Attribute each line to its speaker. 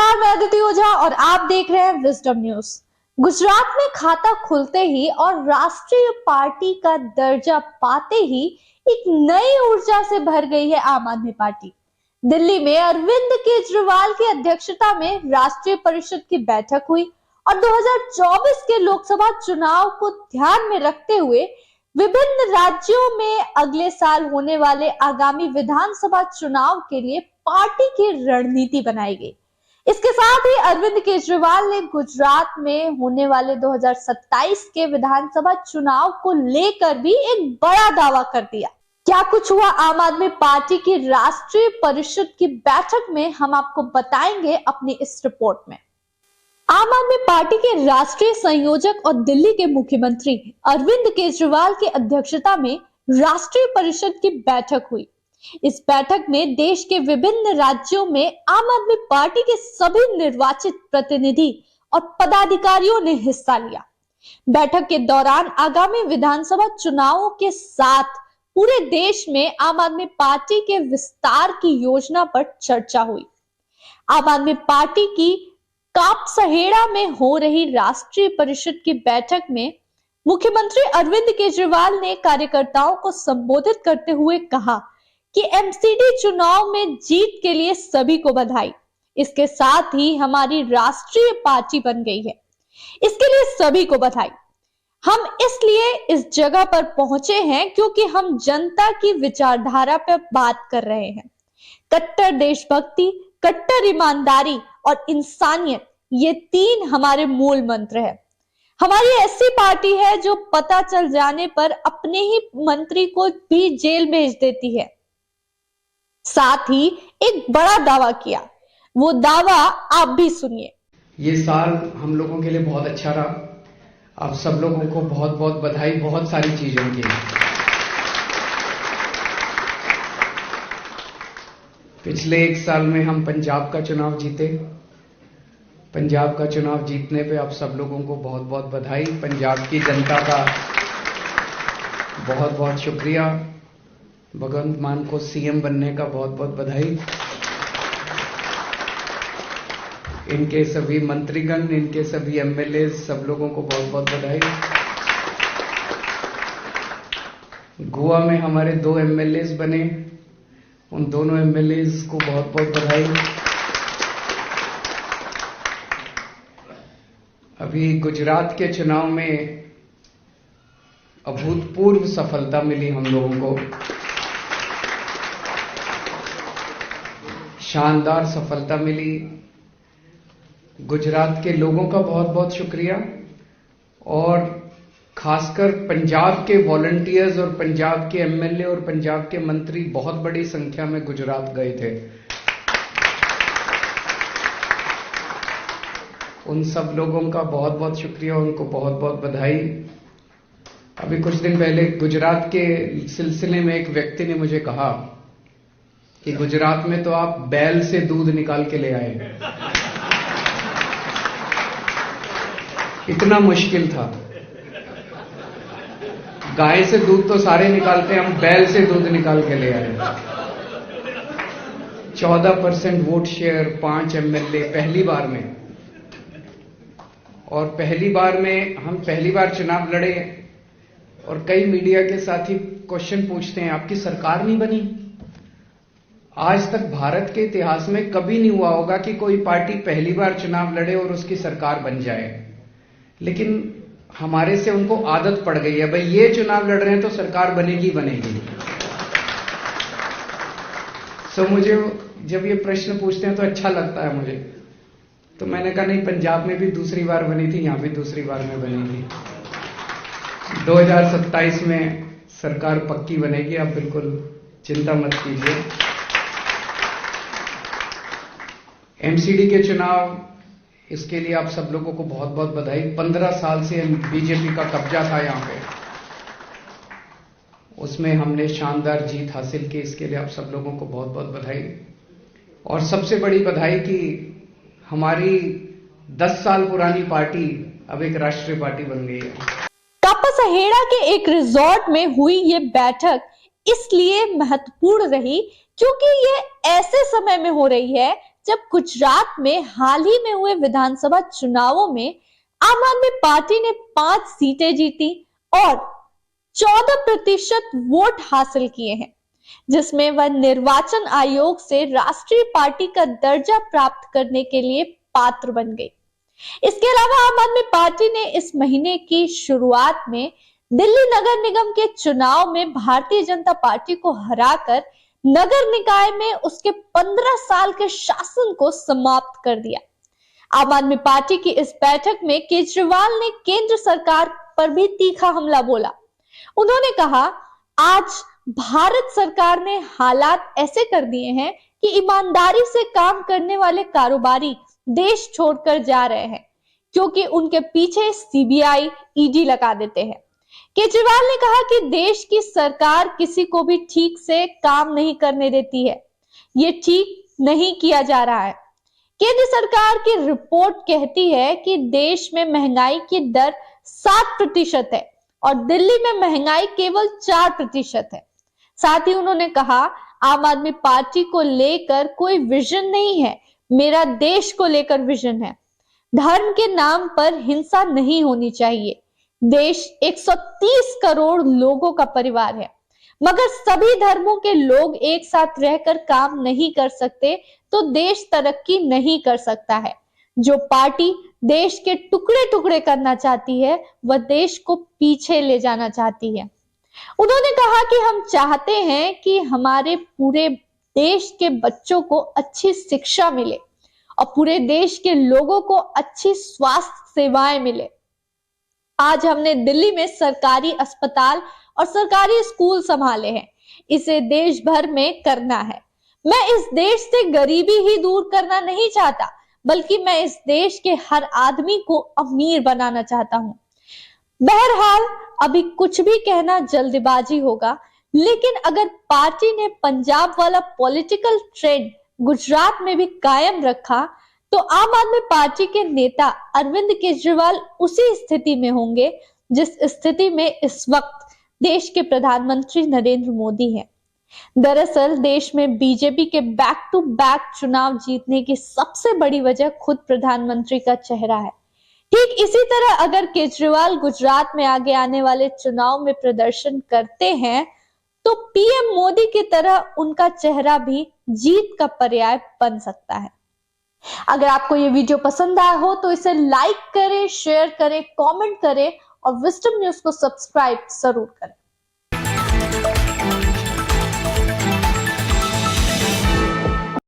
Speaker 1: नमस्कार, मैं अदिति ओझा और आप देख रहे हैं विजडम न्यूज। गुजरात में खाता खुलते ही और राष्ट्रीय पार्टी का दर्जा पाते ही एक नई ऊर्जा से भर गई है आम आदमी पार्टी। दिल्ली में अरविंद केजरीवाल की अध्यक्षता में राष्ट्रीय परिषद की बैठक हुई और 2024 के लोकसभा चुनाव को ध्यान में रखते हुए विभिन्न राज्यों में अगले साल होने वाले आगामी विधानसभा चुनाव के लिए पार्टी की रणनीति बनाई गई। इसके साथ ही अरविंद केजरीवाल ने गुजरात में होने वाले 2027 के विधानसभा चुनाव को लेकर भी एक बड़ा दावा कर दिया। क्या कुछ हुआ आम आदमी पार्टी की राष्ट्रीय परिषद की बैठक में, हम आपको बताएंगे अपनी इस रिपोर्ट में। आम आदमी पार्टी के राष्ट्रीय संयोजक और दिल्ली के मुख्यमंत्री अरविंद केजरीवाल की अध्यक्षता में राष्ट्रीय परिषद की बैठक हुई। इस बैठक में देश के विभिन्न राज्यों में आम आदमी पार्टी के सभी निर्वाचित प्रतिनिधि और पदाधिकारियों ने हिस्सा लिया। बैठक के दौरान आगामी विधानसभा चुनावों के साथ पूरे देश में आम आदमी पार्टी के विस्तार की योजना पर चर्चा हुई। आम आदमी पार्टी की कापसहेड़ा में हो रही राष्ट्रीय परिषद की बैठक में मुख्यमंत्री अरविंद केजरीवाल ने कार्यकर्ताओं को संबोधित करते हुए कहा कि एमसीडी चुनाव में जीत के लिए सभी को बधाई। इसके साथ ही हमारी राष्ट्रीय पार्टी बन गई है, इसके लिए सभी को बधाई। हम इसलिए इस जगह पर पहुंचे हैं क्योंकि हम जनता की विचारधारा पर बात कर रहे हैं। कट्टर देशभक्ति, कट्टर ईमानदारी और इंसानियत, ये तीन हमारे मूल मंत्र है। हमारी ऐसी पार्टी है जो पता चल जाने पर अपने ही मंत्री को भी जेल भेज देती है। साथ ही एक बड़ा दावा किया, वो दावा आप भी सुनिए।
Speaker 2: ये साल हम लोगों के लिए बहुत अच्छा रहा। आप सब लोगों को बहुत बहुत बधाई, बहुत सारी चीजों की। पिछले एक साल में हम पंजाब का चुनाव जीते। पंजाब का चुनाव जीतने पे आप सब लोगों को बहुत बहुत बधाई। पंजाब की जनता का बहुत बहुत शुक्रिया। भगवंत मान को सीएम बनने का बहुत बहुत बधाई। इनके सभी मंत्रीगण, इनके सभी एमएलए, सब लोगों को बहुत बहुत बधाई। गोवा में हमारे 2 एमएलए बने, उन दोनों एमएलए को बहुत बहुत बधाई। अभी गुजरात के चुनाव में अभूतपूर्व सफलता मिली हम लोगों को, शानदार सफलता मिली। गुजरात के लोगों का बहुत बहुत शुक्रिया और खासकर पंजाब के वॉलंटियर्स और पंजाब के एमएलए और पंजाब के मंत्री बहुत बड़ी संख्या में गुजरात गए थे। उन सब लोगों का बहुत बहुत शुक्रिया, उनको बहुत बहुत बधाई। अभी कुछ दिन पहले गुजरात के सिलसिले में एक व्यक्ति ने मुझे कहा कि गुजरात में तो आप बैल से दूध निकाल के ले आए। इतना मुश्किल था। गाय से दूध तो सारे निकालते हैं, हम बैल से दूध निकाल के ले आए। 14% वोट शेयर, 5 एमएलए पहली बार में। और पहली बार में हम पहली बार चुनाव लड़े और कई मीडिया के साथी क्वेश्चन पूछते हैं, आपकी सरकार नहीं बनी? आज तक भारत के इतिहास में कभी नहीं हुआ होगा कि कोई पार्टी पहली बार चुनाव लड़े और उसकी सरकार बन जाए। लेकिन हमारे से उनको आदत पड़ गई है, भाई ये चुनाव लड़ रहे हैं तो सरकार बनेगी बनेगी। सो मुझे जब ये प्रश्न पूछते हैं तो अच्छा लगता है मुझे। तो मैंने कहा नहीं, पंजाब में भी दूसरी बार बनी थी, यहां भी दूसरी बार में बनेगी। 2027 में सरकार पक्की बनेगी, आप बिल्कुल चिंता मत कीजिए। एमसीडी के चुनाव, इसके लिए आप सब लोगों को बहुत बहुत बधाई। 15 साल से बीजेपी का कब्जा था यहां पे, उसमें हमने शानदार जीत हासिल की। इसके लिए आप सब लोगों को बहुत बहुत बधाई। और सबसे बड़ी बधाई कि हमारी 10 साल पुरानी पार्टी अब एक राष्ट्रीय पार्टी बन गई है।
Speaker 1: कापसहेड़ा के एक रिजॉर्ट में हुई ये बैठक इसलिए महत्वपूर्ण रही क्योंकि ये ऐसे समय में हो रही है जब गुजरात में हाल ही में हुए विधानसभा चुनावों में आम आदमी पार्टी ने 5 सीटें जीती और 14% वोट हासिल किए हैं, जिसमें वह निर्वाचन आयोग से राष्ट्रीय पार्टी का दर्जा प्राप्त करने के लिए पात्र बन गई। इसके अलावा आम आदमी पार्टी ने इस महीने की शुरुआत में दिल्ली नगर निगम के चुनाव में भारतीय जनता पार्टी को हराकर नगर निकाय में उसके 15 साल के शासन को समाप्त कर दिया। आम आदमी पार्टी की इस बैठक में केजरीवाल ने केंद्र सरकार पर भी तीखा हमला बोला। उन्होंने कहा, आज भारत सरकार ने हालात ऐसे कर दिए हैं कि ईमानदारी से काम करने वाले कारोबारी देश छोड़कर जा रहे हैं, क्योंकि उनके पीछे सीबीआई, ईडी लगा देते हैं। केजरीवाल ने कहा कि देश की सरकार किसी को भी ठीक से काम नहीं करने देती है। ये ठीक नहीं किया जा रहा है। केंद्र सरकार की रिपोर्ट कहती है कि देश में महंगाई की दर 7% है और दिल्ली में महंगाई केवल 4% है। साथ ही उन्होंने कहा, आम आदमी पार्टी को लेकर कोई विजन नहीं है, मेरा देश को लेकर विजन है। धर्म के नाम पर हिंसा नहीं होनी चाहिए। देश 130 करोड़ लोगों का परिवार है, मगर सभी धर्मों के लोग एक साथ रहकर काम नहीं कर सकते तो देश तरक्की नहीं कर सकता है। जो पार्टी देश के टुकड़े टुकड़े करना चाहती है, वह देश को पीछे ले जाना चाहती है। उन्होंने कहा कि हम चाहते हैं कि हमारे पूरे देश के बच्चों को अच्छी शिक्षा मिले और पूरे देश के लोगों को अच्छी स्वास्थ्य सेवाएं मिले। आज हमने दिल्ली में सरकारी अस्पताल और सरकारी स्कूल संभाले हैं, इसे देश भर में करना है। मैं इस देश से गरीबी ही दूर करना नहीं चाहता, बल्कि मैं इस देश के हर आदमी को अमीर बनाना चाहता हूं। बहरहाल अभी कुछ भी कहना जल्दबाजी होगा, लेकिन अगर पार्टी ने पंजाब वाला पॉलिटिकल ट्रेंड गुजरात में भी कायम रखा तो आम आदमी पार्टी के नेता अरविंद केजरीवाल उसी स्थिति में होंगे जिस स्थिति में इस वक्त देश के प्रधानमंत्री नरेंद्र मोदी हैं। दरअसल देश में बीजेपी के बैक टू बैक चुनाव जीतने की सबसे बड़ी वजह खुद प्रधानमंत्री का चेहरा है। ठीक इसी तरह अगर केजरीवाल गुजरात में आगे आने वाले चुनाव में प्रदर्शन करते हैं तो पीएम मोदी की तरह उनका चेहरा भी जीत का पर्याय बन सकता है। अगर आपको ये वीडियो पसंद आया हो तो इसे लाइक करें, शेयर करें, कमेंट करें और विजडम न्यूज को सब्सक्राइब जरूर करें।